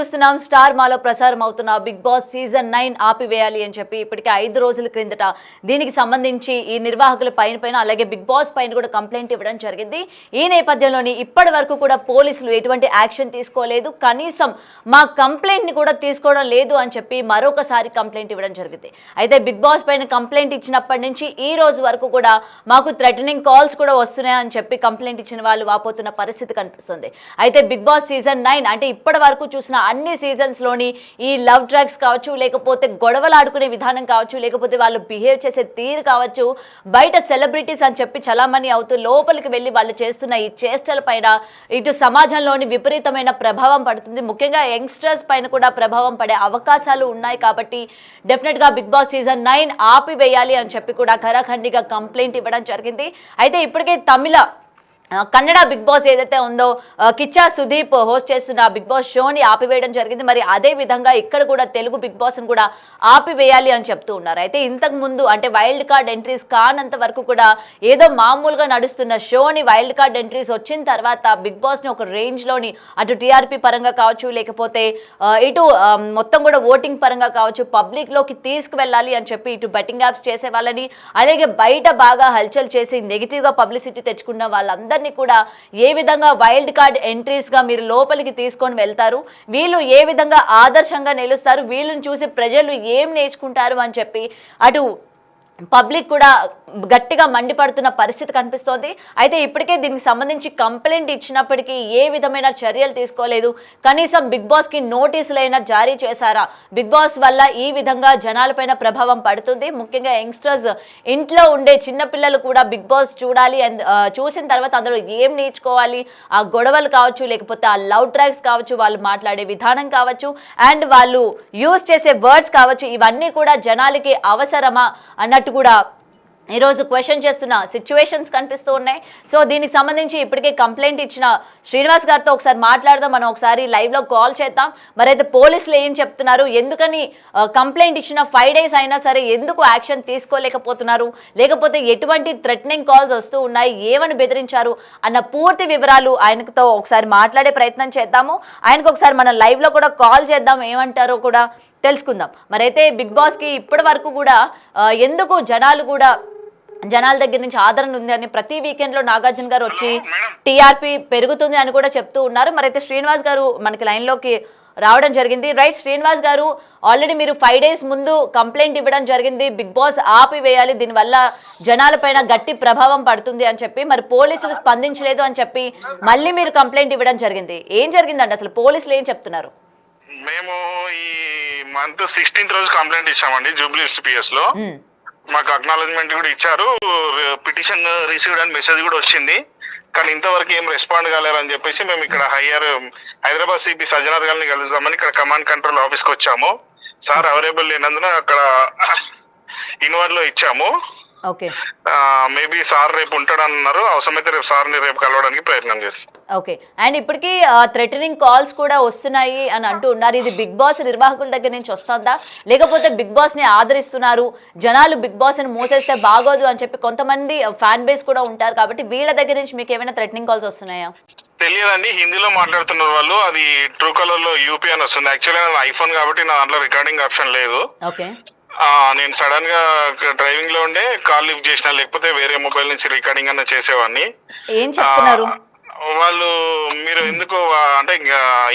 చూస్తున్నాం స్టార్ మాలో ప్రసారం అవుతున్న బిగ్ బాస్ సీజన్ 9 ఆపివేయాలి అని చెప్పి ఇప్పటికే 5 రోజుల క్రిందట దీనికి సంబంధించి ఈ నిర్వాహకుల పైన అలాగే బిగ్ బాస్ పైన కూడా కంప్లైంట్ ఇవ్వడం జరిగింది. ఈ నేపథ్యంలోని ఇప్పటి వరకు కూడా పోలీసులు ఎటువంటి యాక్షన్ తీసుకోలేదు, కనీసం మా కంప్లైంట్ ని కూడా తీసుకోవడం లేదు అని చెప్పి మరొకసారి కంప్లైంట్ ఇవ్వడం జరిగింది. అయితే బిగ్ బాస్ పైన కంప్లైంట్ ఇచ్చినప్పటి నుంచి ఈ రోజు వరకు కూడా మాకు థ్రెటనింగ్ కాల్స్ కూడా వస్తున్నాయని చెప్పి కంప్లైంట్ ఇచ్చిన వాళ్ళు వాపోతున్న పరిస్థితి కనిపిస్తుంది. అయితే బిగ్ బాస్ సీజన్ 9 అంటే ఇప్పటి వరకు చూసిన అన్ని సీజన్స్ లోని ఈ లవ్ డ్రగ్స్ కావచ్చు, లేకపోతే గొడవలు ఆడుకునే విధానం కావచ్చు, లేకపోతే వాళ్ళు బిహేవ్ చేసే తీరు కావచ్చు, బయట సెలబ్రిటీస్ అని చెప్పి చలామణి అవుతూ లోపలికి వెళ్ళి వాళ్ళు చేస్తున్న ఈ చేష్టల పైన ఇటు సమాజంలోని విపరీతమైన ప్రభావం పడుతుంది. ముఖ్యంగా యంగ్స్టర్స్ పైన కూడా ప్రభావం పడే అవకాశాలు ఉన్నాయి. కాబట్టి డెఫినెట్ గా బిగ్ బాస్ సీజన్ 9 ఆపివేయాలి అని చెప్పి కూడా ఖరాఖండిగా కంప్లైంట్ ఇవ్వడం జరిగింది. అయితే ఇప్పటికే కన్నడ బిగ్ బాస్ ఏదైతే ఉందో కిచ్చా సుదీప్ హోస్ట్ చేస్తున్న బిగ్ బాస్ షోని ఆపివేయడం జరిగింది. మరి అదే విధంగా ఇక్కడ కూడా తెలుగు బిగ్ బాస్ని కూడా ఆపివేయాలి అని చెప్తూ ఉన్నారు. అయితే ఇంతకు ముందు అంటే వైల్డ్ కార్డ్ ఎంట్రీస్ కానంత వరకు కూడా ఏదో మామూలుగా నడుస్తున్న షోని వైల్డ్ కార్డ్ ఎంట్రీస్ వచ్చిన తర్వాత బిగ్ బాస్ని ఒక రేంజ్లోని అటు టీఆర్పీ పరంగా కావచ్చు, లేకపోతే ఇటు మొత్తం కూడా ఓటింగ్ పరంగా కావచ్చు పబ్లిక్లోకి తీసుకువెళ్ళాలి అని చెప్పి ఇటు బెట్టింగ్ యాప్స్ చేసే వాళ్ళని, అలాగే బయట బాగా హల్చల్ చేసి నెగిటివ్గా పబ్లిసిటీ తెచ్చుకున్న వాళ్ళందరినీ కూడా ఏ విధంగా వైల్డ్ కార్డ్ ఎంట్రీస్ గా మీరు లోపలికి తీసుకొని వెళ్తారు, వీళ్ళు ఏ విధంగా ఆదర్శంగా నిలుస్తారు, వీళ్ళని చూసి ప్రజలు ఏం నేర్చుకుంటారు అని చెప్పి అటు పబ్లిక్ కూడా గట్టిగా మండిపడుతున్న పరిస్థితి కనిపిస్తోంది. అయితే ఇప్పటికే దీనికి సంబంధించి కంప్లైంట్ ఇచ్చినప్పటికీ ఏ విధమైన చర్యలు తీసుకోలేదు. కనీసం బిగ్ బాస్కి నోటీసులైనా జారీ చేశారా? బిగ్ బాస్ వల్ల ఈ విధంగా జనాలపైన ప్రభావం పడుతుంది. ముఖ్యంగా యంగ్స్టర్స్ ఇంట్లో ఉండే చిన్నపిల్లలు కూడా బిగ్ బాస్ చూడాలి, చూసిన తర్వాత అందులో ఏం నేర్చుకోవాలి, ఆ గొడవలు కావచ్చు, లేకపోతే ఆ లవ్ డ్రగ్స్ కావచ్చు, వాళ్ళు మాట్లాడే విధానం కావచ్చు, అండ్ వాళ్ళు యూజ్ చేసే వర్డ్స్ కావచ్చు, ఇవన్నీ కూడా జనాలకి అవసరమా అన్నట్టు కూడా ఈరోజు క్వశ్చన్ చేస్తున్న సిచ్యువేషన్స్ కనిపిస్తూ ఉన్నాయి. సో దీనికి సంబంధించి ఇప్పటికే కంప్లైంట్ ఇచ్చిన శ్రీనివాస్ గారితో ఒకసారి మాట్లాడదాం, మనం ఒకసారి లైవ్లో కాల్ చేద్దాం. మరైతే పోలీసులు ఏం చెప్తున్నారు, ఎందుకని కంప్లైంట్ ఇచ్చిన 5 days అయినా సరే ఎందుకు యాక్షన్ తీసుకోలేకపోతున్నారు, లేకపోతే ఎటువంటి థ్రెటనింగ్ కాల్స్ వస్తూ ఉన్నాయి, ఏమని బెదిరించారు అన్న పూర్తి వివరాలు ఆయనతో ఒకసారి మాట్లాడే ప్రయత్నం చేద్దాము. ఆయనకు ఒకసారి మనం లైవ్లో కూడా కాల్ చేద్దాం, ఏమంటారో కూడా తెలుసుకుందాం. మరైతే బిగ్ బాస్కి ఇప్పటి వరకు కూడా ఎందుకు జనాల దగ్గర నుంచి ఆదరణ ఉంది అని ప్రతి వీకెండ్లో నాగార్జున గారు వచ్చి టీఆర్పీ పెరుగుతుంది అని కూడా చెప్తూ ఉన్నారు. మరైతే శ్రీనివాస్ గారు మనకి లైన్లోకి రావడం జరిగింది. రైట్ శ్రీనివాస్ గారు, ఆల్రెడీ మీరు 5 days ముందు కంప్లైంట్ ఇవ్వడం జరిగింది, బిగ్ బాస్ ఆపివేయాలి, దీనివల్ల జనాలపైన గట్టి ప్రభావం పడుతుంది అని చెప్పి, మరి పోలీసులు స్పందించలేదు అని చెప్పి మళ్ళీ మీరు కంప్లైంట్ ఇవ్వడం జరిగింది. ఏం జరిగిందండి అసలు, పోలీసులు ఏం చెప్తున్నారు? మేము ఈ మంత్ 16th రోజు కంప్లైంట్ ఇచ్చామండి జూబ్లీ పిఎస్ లో. మాకు అక్నాలజ్మెంట్ కూడా ఇచ్చారు, పిటిషన్ రిసీవ్డ్ అని మెసేజ్ కూడా వచ్చింది. కానీ ఇంతవరకు ఏం రెస్పాండ్ కాలేరని చెప్పేసి మేము ఇక్కడ హైదరాబాద్ సిపి సజ్జనార్ గారిని కలుద్దామని ఇక్కడ కమాండ్ కంట్రోల్ ఆఫీస్కి వచ్చాము. సార్ అవైలబుల్ లేనందున అక్కడ ఇన్వార్డ్ లో ఇచ్చాము. మేబీ సార్ రేపు ఉంటాడన్నారు, అవసరమైతే రేపు సార్ని రేపు కలవడానికి ప్రయత్నం చేస్తాం. ఓకే, అండ్ ఇప్పటికీ థ్రెటనింగ్ కాల్స్ కూడా వస్తున్నాయి అని అంటూ ఉన్నారు. ఇది బిగ్ బాస్ నిర్వాహకుల దగ్గర నుంచి వస్తుందా, లేకపోతే బిగ్ బాస్ ని ఆదరిస్తున్నారు, జనాలు బిగ్ బాస్ ని మోసేస్తే బాగోదు అని చెప్పి కొంతమంది ఫ్యాన్ బేస్ కూడా ఉంటారు, కాబట్టి వీళ్ళ దగ్గర నుంచి మీకు ఏమైనా థ్రెటనింగ్ కాల్స్ వస్తున్నాయా? తెలియదండి, హిందీలో మాట్లాడుతున్నారు వాళ్ళు. అది ట్రూ కలర్ లో యూపీ అని వస్తుంది. యాక్చువల్లీ నా ఐఫోన్ కాబట్టి నా దాంట్లో రికార్డింగ్ ఆప్షన్ లేదు. ఓకే, నేను సడన్ గా డ్రైవింగ్ లో ఉండే కాల్ లిఫ్ట్ చేసిన, లేకపోతే వేరే మొబైల్ నుంచి రికార్డింగ్ అన్న చేసేవాడిని. ఏం చెప్తున్నారు వాళ్ళు? మీరు ఎందుకు అంటే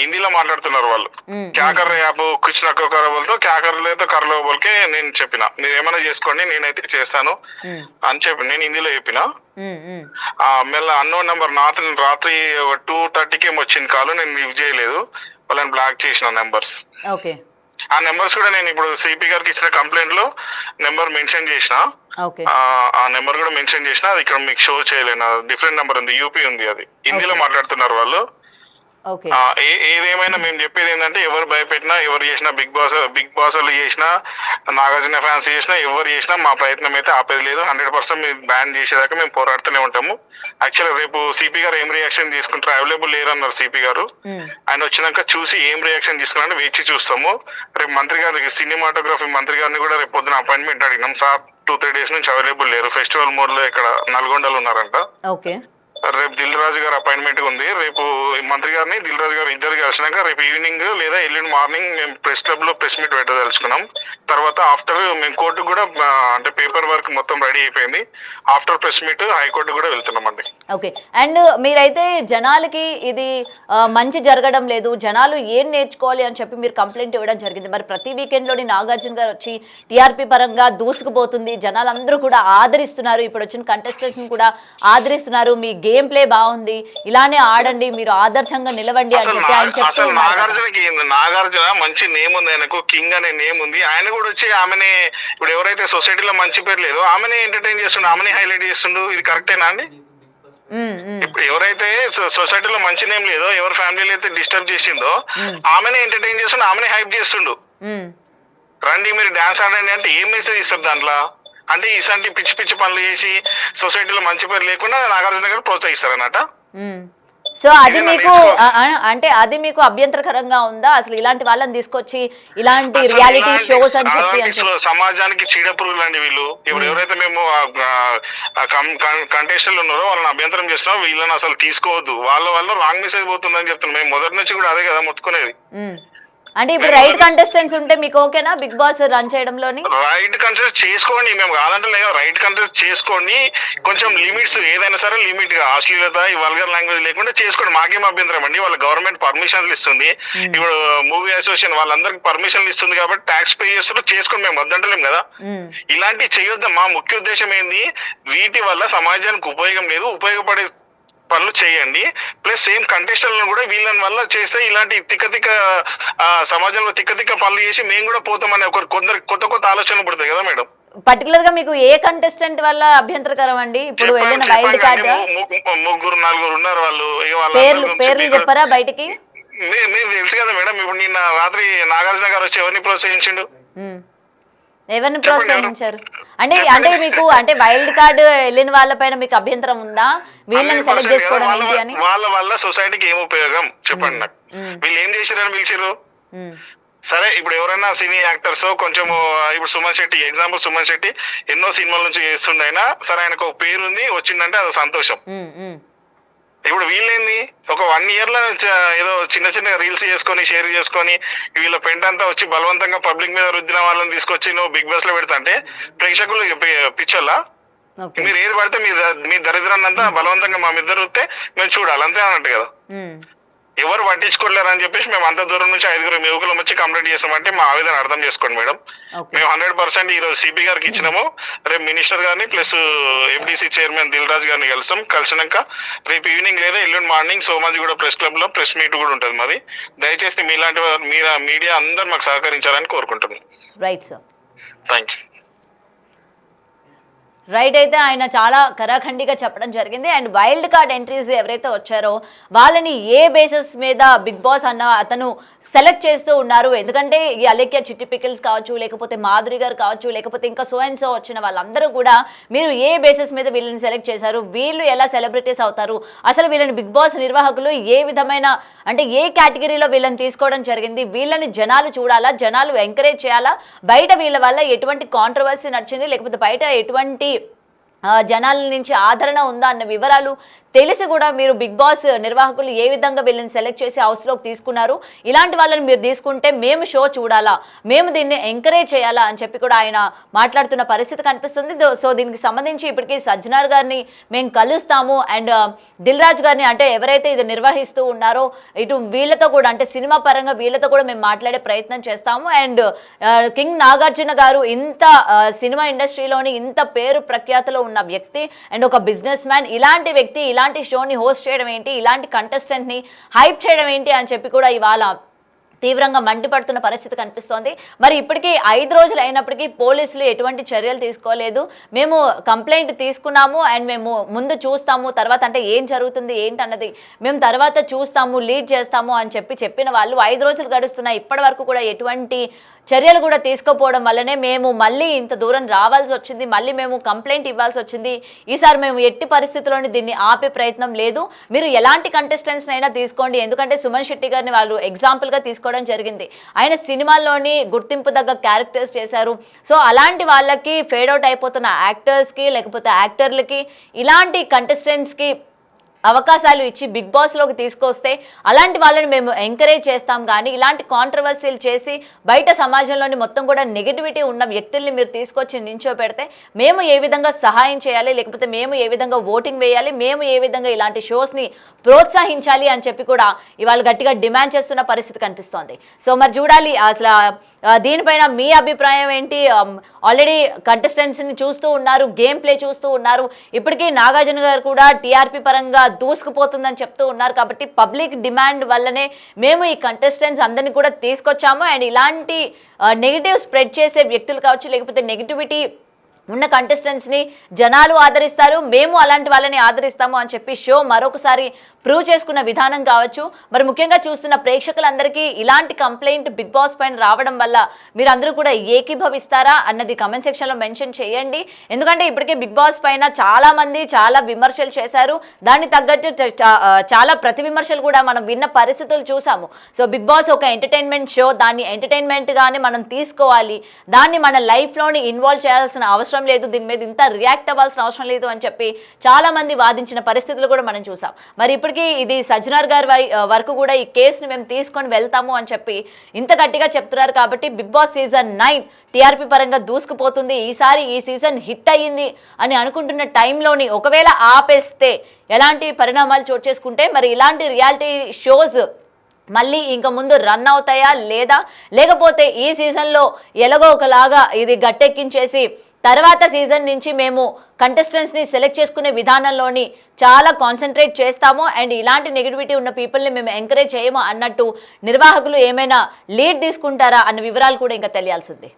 హిందీలో మాట్లాడుతున్నారు వాళ్ళు. క్యాకర్ యాప్ కుచ్ నక్కతో క్యాకర్ లేదో కర్లో బోల్కే నేను చెప్పిన, మీరు ఏమైనా చేసుకోండి నేనైతే చేస్తాను అని చెప్పి నేను హిందీలో చెప్పిన. మళ్ళీ అన్నోన్ నెంబర్ రాత్రి 2:30కి వచ్చింది కాల్, నేను లిఫ్ట్ చేయలేదు, వాళ్ళని బ్లాక్ చేసిన నెంబర్స్. ఆ నెంబర్స్ కూడా నేను ఇప్పుడు సిపి గారికి ఇచ్చిన కంప్లైంట్ లో నెంబర్ మెన్షన్ చేసిన, ఆ నెంబర్ కూడా మెన్షన్ చేసిన. అది ఇక్కడ మీకు షో చేయలేను, డిఫరెంట్ నెంబర్ ఉంది, యూపీ ఉంది, అది హిందీలో మాట్లాడుతున్నారు వాళ్ళు. ఏదేమైనా మేము చెప్పేది ఏంటంటే, ఎవరు భయపెట్టినా, ఎవరు చేసినా, బిగ్ బాస్ వాళ్ళు చేసినా, నాగార్జున ఫ్యాన్స్ చేసినా, ఎవరు చేసినా మా ప్రయత్నం అయితే ఆపేది లేదు. 100% మేము బ్యాన్ చేసేదాకా మేము పోరాడుతూనే ఉంటాము. యాక్చువల్గా రేపు సిపి గారు ఏం రియాక్షన్ తీసుకుంటారు, అవైలబుల్ లేరన్నారు సిపి గారు. ఆయన వచ్చినాక చూసి ఏం రియాక్షన్ తీసుకున్నారని వేచి చూస్తాము. రేపు మంత్రి గారికి, సినిమాటోగ్రఫీ మంత్రి గారిని కూడా రేపు పొద్దున అపాయింట్మెంట్ అడిగినాం. సార్ 2-3 days నుంచి అవైలబుల్ లేరు, ఫెస్టివల్ మోడ్ లో ఇక్కడ నల్గొండలో ఉన్నారంట. రేపు దిల్ రాజు గారు అపాయింట్మెంట్ ఉంది. రేపు మంత్రి గారిని దిల్ రాజు గారు ఇద్దరు కలిసినాక రేపు ఈవినింగ్ లేదా ఎల్లుండి మార్నింగ్ మేము ప్రెస్ క్లబ్ లో ప్రెస్ మీట్ పెట్టదలుచుకున్నాం. తర్వాత ఆఫ్టర్ మేము కోర్టుకు కూడా అంటే పేపర్ వర్క్ మొత్తం రెడీ అయిపోయింది. ఆఫ్టర్ ప్రెస్ మీట్ హైకోర్టు కూడా వెళ్తున్నామండి. ఓకే. అండ్ మీరైతే జనాలకి ఇది మంచి జరగడం లేదు, జనాలు ఏం నేర్చుకోవాలి అని చెప్పి మీరు కంప్లైంట్ ఇవ్వడం జరిగింది. మరి ప్రతి వీకెండ్లోని నాగార్జున గారు వచ్చి టీఆర్పీ పరంగా దూసుకుపోతుంది, జనాలందరూ కూడా ఆదరిస్తున్నారు, ఇప్పుడు వచ్చిన కంటెస్టెంట్స్ కూడా ఆదరిస్తున్నారు, మీ గేమ్ ప్లే బాగుంది, ఇలానే ఆడండి, మీరు ఆదర్శంగా నిలవండి అని చెప్పి ఆయన చెప్తూ ఉన్నారు. నాగార్జున మంచి నేమ్ ఉంది, ఆయనకు కింగ్ అనే నేమ్ ఉంది. ఆయన కూడా వచ్చి ఆమెని ఇప్పుడు ఎవరైతే సొసైటీలో మంచి పేరు లేదో ఆమెని ఎంటర్టైన్ చేస్తుండో, ఆమెని హైలైట్ చేస్తుండో, ఇది కరెక్టేనా అండి? ఇప్పుడు ఎవరైతే సొసైటీలో మంచి నేమ్ లేదో, ఎవరి ఫ్యామిలీలో అయితే డిస్టర్బ్ చేసిందో ఆమెనే ఎంటర్టైన్ చేస్తుండో, ఆమెనే హైప్ చేస్తుండు. రండి మీరు డాన్స్ ఆడండి అంటే ఏం మెసేజ్ ఇస్తారు దాంట్లో? అంటే ఇలాంటి పిచ్చి పిచ్చి పనులు చేసి సొసైటీలో మంచి పేరు లేకుండా నాగార్జున గారు ప్రోత్సహిస్తారు అన్నట. సో అది మీకు అంటే అది మీకు అభ్యంతరకరంగా ఉందా అసలు ఇలాంటి వాళ్ళని తీసుకొచ్చి ఇలాంటి రియాలిటీ షోస్ అని చెప్పి? సమాజానికి చీడపురుగులు అండి వీళ్ళు. ఇప్పుడు ఎవరైతే మేము కంటెస్టెంట్లు ఉన్నారో వాళ్ళని అభ్యంతరం చేస్తున్నాం, వీళ్ళని అసలు తీసుకోవద్దు, వాళ్ళ రాంగ్ మెసేజ్ పోతుందని చెప్తున్నాం. మేము మొదటి నుంచి కూడా అదే కదా మొత్తుకునేది. అంటే ఇప్పుడు రైట్ కంటెస్టెంట్స్ ఉంటే మీకు ఓకేనా బిగ్ బాస్ రన్ చేయడంలోని? రైట్ కంటెస్ట్ చేసుకోండి, మేము కాదంటే లేదు, రైట్ కంటెస్ట్ చేసుకోండి. కొంచెం లిమిట్స్ ఏదైనా సరే లిమిట్ గా అశ్లీలత ఈ వల్గర్ లాంగ్వేజ్ లేకుండా చేసుకోండి, మాకేం అభ్యంతరం అండి. వాళ్ళ గవర్నమెంట్ పర్మిషన్లు ఇస్తుంది, ఇప్పుడు మూవీ అసోసియేషన్ వాళ్ళందరికి పర్మిషన్లు ఇస్తుంది కాబట్టి ట్యాక్స్ పే చేస్తారు, చేసుకోండి, మేము వద్దంటలేం కదా. ఇలాంటివి చేయొద్దాం. మా ముఖ్య ఉద్దేశం ఏంది, వీటి వల్ల సమాజానికి ఉపయోగం లేదు, ఉపయోగపడే పనులు చేయండి. ప్లస్ సేమ్ కంటెస్టెంట్లను కూడా వీళ్ళని వల్ల చేస్తే ఇలాంటి తిక్క సమాజంలో తిక్క పనులు చేసి మేము కూడా పోతామని కొందరు కొత్త ఆలోచనలు పడతాయి కదా మేడం. పర్టికులర్ గా మీకు ఏ కంటెస్టెంట్ వల్ల అభ్యంతరకరం అండి? ఇప్పుడు వైల్డ్ కార్డ్ ముగ్గురు నలుగురు ఉన్నారు, వాళ్ళు పేర్లు చెప్పారా బయటికి? మీరు తెలుసు కదా మేడం. ఇప్పుడు నిన్న రాత్రి నాగార్జున గారు వచ్చి ఎవరిని ప్రోత్సహించిండు? ఎవరిని ప్రోత్సహించారు అంటే మీకు అంటే వైల్డ్ కార్డ్ వెళ్ళిన వాళ్ళపైన మీకు అభ్యంతరం ఉందా? వీళ్ళని సెలెక్ట్ చేసుకోవడం ఏంటి అని? వాళ్ళ వల్ల సొసైటీకి ఏం ఉపయోగం చెప్పండి నాకు. వీళ్ళు ఏం చేశారని పిలిచారు? సరే ఇప్పుడు ఎవరైనా సినీ యాక్టర్స్ కొంచెం ఇప్పుడు సుమన్ శెట్టి ఎగ్జాంపుల్, సుమన్ శెట్టి ఎన్నో సినిమాల నుంచి చేస్తుండ అయినా సరే ఆయనకు ఒక పేరు ఉంది, వచ్చిందంటే అది సంతోషం. ఇప్పుడు వీళ్ళేంది ఒక 1 year లో ఏదో చిన్న రీల్స్ చేసుకొని షేర్ చేసుకొని వీళ్ళ పెంట్ అంతా వచ్చి బలవంతంగా పబ్లిక్ మీద రుద్దిన వాళ్ళని తీసుకొచ్చి నువ్వు బిగ్ బాస్ లో పెడతాంటే ప్రేక్షకులు పిచ్చోళ్ళా? మీరు ఏది పడితే మీ దరిద్రాన్ని అంతా బలవంతంగా మా ఇద్దరు వస్తే మేము చూడాలి అంతే అన్నట్టు కదా. ఎవరు పట్టించుకోలేరు అని చెప్పేసి మేము అంత దూరం నుంచి 5 యువకులం వచ్చి కంప్లైంట్ చేస్తామంటే మా ఆవేదన అర్థం చేసుకోండి మేడం. మేము 100% ఈ రోజు సిపి గారికి ఇచ్చినాము, రేపు మినిస్టర్ గారిని plus FDC chairman Dil Raju గారిని కలిసినాక రేపు ఈవినింగ్ లేదా ఎల్లుండి మార్నింగ్ సోమాజిగూడ ప్రెస్ క్లబ్ లో ప్రెస్ మీట్ కూడా ఉంటుంది మాది. దయచేసి మీలాంటి మీడియా అందరు మాకు సహకరించాలని కోరుకుంటున్నాం. Right sir, thank you. Right, అయితే ఆయన చాలా కరాఖండిగా చెప్పడం జరిగింది. అండ్ వైల్డ్ కార్డ్ ఎంట్రీస్ ఎవరైతే వచ్చారో వాళ్ళని ఏ బేసిస్ మీద బిగ్ బాస్ అతను సెలెక్ట్ చేస్తూ ఉన్నారు? ఎందుకంటే ఈ అలేఖ్య చిట్టి పికిల్స్ కావచ్చు, లేకపోతే మాధురి గారు కావచ్చు, లేకపోతే ఇంకా సో అండ్ సో వచ్చిన వాళ్ళందరూ కూడా మీరు ఏ బేసిస్ మీద వీళ్ళని సెలెక్ట్ చేశారు? వీళ్ళు ఎలా సెలబ్రిటీస్ అవుతారు? అసలు వీళ్ళని బిగ్ బాస్ నిర్వాహకులు ఏ విధమైన అంటే ఏ కేటగిరీలో వీళ్ళని తీసుకోవడం జరిగింది? వీళ్ళని జనాలు చూడాలా, జనాలు ఎంకరేజ్ చేయాలా? బయట వీళ్ళ వల్ల ఎటువంటి కాంట్రవర్సీ నడిచింది, లేకపోతే బయట ఎటువంటి జనాల నుంచి ఆదరణ ఉందా అన్న వివరాలు తెలిసి కూడా మీరు బిగ్ బాస్ నిర్వాహకులు ఏ విధంగా వీళ్ళని సెలెక్ట్ చేసి హౌస్లోకి తీసుకున్నారు? ఇలాంటి వాళ్ళని మీరు తీసుకుంటే మేము షో చూడాలా, మేము దీన్ని ఎంకరేజ్ చేయాలా అని చెప్పి కూడా ఆయన మాట్లాడుతున్న పరిస్థితి కనిపిస్తుంది. సో దీనికి సంబంధించి ఇప్పటికీ సజ్జనార్ గారిని మేము కలుస్తాము అండ్ దిల్ రాజు గారిని అంటే ఎవరైతే ఇది నిర్వహిస్తూ ఉన్నారో ఇటు వీళ్ళతో కూడా అంటే సినిమా పరంగా వీళ్ళతో కూడా మేము మాట్లాడే ప్రయత్నం చేస్తాము. అండ్ కింగ్ నాగార్జున గారు ఇంత సినిమా ఇండస్ట్రీలోని ఇంత పేరు ప్రఖ్యాతలో ఉన్న వ్యక్తి అండ్ ఒక బిజినెస్ మ్యాన్, ఇలాంటి వ్యక్తి ఇలాంటి షోని హోస్ట్ చేయడం ఏంటి, ఇలాంటి కంటెస్టెంట్ ని హైప్ చేయడం ఏంటి అని చెప్పి కూడా ఇవాళ తీవ్రంగా మండిపడుతున్న పరిస్థితి కనిపిస్తోంది. మరి ఇప్పటికీ 5 రోజులు అయినప్పటికీ పోలీసులు ఎటువంటి చర్యలు తీసుకోలేదు. మేము కంప్లైంట్ తీసుకున్నాము అండ్ మేము ముందు చూస్తాము, తర్వాత అంటే ఏం జరుగుతుంది ఏంటన్నది మేము తర్వాత చూస్తాము, లీడ్ చేస్తాము అని చెప్పిన వాళ్ళు 5 రోజులు గడుస్తున్నాయి. ఇప్పటి వరకు కూడా ఎటువంటి చర్యలు కూడా తీసుకోపోవడం వల్లనే మేము మళ్ళీ ఇంత దూరం రావాల్సి వచ్చింది, మళ్ళీ మేము కంప్లైంట్ ఇవ్వాల్సి వచ్చింది. ఈసారి మేము ఎట్టి పరిస్థితుల్లోని దీన్ని ఆపే ప్రయత్నం లేదు. మీరు ఎలాంటి కంటెస్టెంట్స్ అయినా తీసుకోండి, ఎందుకంటే సుమన్ శెట్టి గారిని వాళ్ళు ఎగ్జాంపుల్గా తీసుకోవడం జరిగింది. ఆయన సినిమాల్లోని గుర్తింపు దగ్గ క్యారెక్టర్స్ చేశారు. సో అలాంటి వాళ్ళకి ఫేడ్ అవుట్ అయిపోతున్న యాక్టర్స్కి లేకపోతే యాక్టర్లకి ఇలాంటి కంటెస్టెంట్స్కి అవకాశాలు ఇచ్చి బిగ్ బాస్లోకి తీసుకొస్తే అలాంటి వాళ్ళని మేము ఎంకరేజ్ చేస్తాం. కానీ ఇలాంటి కాంట్రవర్సీలు చేసి బయట సమాజంలోని మొత్తం కూడా నెగిటివిటీ ఉన్న వ్యక్తుల్ని మీరు తీసుకొచ్చి నించోపెడితే మేము ఏ విధంగా సహాయం చేయాలి, లేకపోతే మేము ఏ విధంగా ఓటింగ్ వేయాలి, మేము ఏ విధంగా ఇలాంటి షోస్ని ప్రోత్సహించాలి అని చెప్పి కూడా ఇవాళ గట్టిగా డిమాండ్ చేస్తున్న పరిస్థితి కనిపిస్తోంది. సో మరి చూడాలి అసలు దీనిపైన మీ అభిప్రాయం ఏంటి? ఆల్రెడీ కంటెస్టెంట్స్ని చూస్తూ ఉన్నారు, గేమ్ ప్లే చూస్తూ ఉన్నారు. ఇప్పటికీ నాగార్జున గారు కూడా టీఆర్పీ పరంగా దూసుకుపోతుందని చెప్తూ ఉన్నారు. కాబట్టి పబ్లిక్ డిమాండ్ వల్లనే మేము ఈ కంటెస్టెంట్స్ అందరినీ కూడా తీసుకొచ్చాము. అండ్ ఇలాంటి నెగిటివ్ స్ప్రెడ్ చేసే వ్యక్తులు కావచ్చు, లేకపోతే నెగిటివిటీ ఉన్న కంటెస్టెంట్స్ని జనాలు ఆదరిస్తారు, మేము అలాంటి వాళ్ళని ఆదరిస్తాము అని చెప్పి షో మరొకసారి ప్రూవ్ చేసుకున్న విధానం కావచ్చు. మరి ముఖ్యంగా చూస్తున్న ప్రేక్షకులందరికీ ఇలాంటి కంప్లైంట్ బిగ్ బాస్ పైన రావడం వల్ల మీరందరూ కూడా ఏకీభవిస్తారా అన్నది కమెంట్ సెక్షన్లో మెన్షన్ చేయండి. ఎందుకంటే ఇప్పటికే బిగ్ బాస్ పైన చాలా మంది చాలా విమర్శలు చేశారు. దాన్ని తగ్గట్టు చాలా ప్రతి విమర్శలు కూడా మనం విన్న పరిస్థితులు చూసాము. సో బిగ్ బాస్ ఒక ఎంటర్టైన్మెంట్ షో, దాన్ని ఎంటర్టైన్మెంట్గానే మనం తీసుకోవాలి, దాన్ని మన లైఫ్లోని ఇన్వాల్వ్ చేయాల్సిన అవసరం లేదు, దీని మీద ఇంత రియాక్ట్ అవ్వాల్సిన అవసరం లేదు అని చెప్పి చాలా మంది వాదించిన పరిస్థితులు కూడా మనం చూసాం. మరి ఇప్పటికీ ఇది సజ్జనార్ గారి వరకు కూడా ఈ కేసుని మేము తీసుకొని వెళ్తాము అని చెప్పి ఇంత గట్టిగా చెప్తున్నారు. కాబట్టి బిగ్ బాస్ సీజన్ 9 టీఆర్పీ పరంగా దూసుకుపోతుంది. ఈసారి ఈ సీజన్ హిట్ అయ్యింది అని అనుకుంటున్న టైంలోని ఒకవేళ ఆపేస్తే ఎలాంటి పరిణామాలు చోటు చేసుకుంటే మరి ఇలాంటి రియాలిటీ షోస్ మళ్ళీ ఇంక ముందు రన్ అవుతాయా లేదా, లేకపోతే ఈ సీజన్లో ఎలాగో ఒకలాగా ఇది గట్టెక్కించేసి తర్వాత సీజన్ నుంచి మేము కంటెస్టెంట్స్ని సెలెక్ట్ చేసుకునే విధానంలోని చాలా కాన్సన్ట్రేట్ చేస్తాము అండ్ ఇలాంటి నెగిటివిటీ ఉన్న పీపుల్ని మేము ఎంకరేజ్ చేయము అన్నట్టు నిర్వాహకులు ఏమైనా లీడ్ తీసుకుంటారా అన్న వివరాలు కూడా ఇంకా తెలియాల్సింది.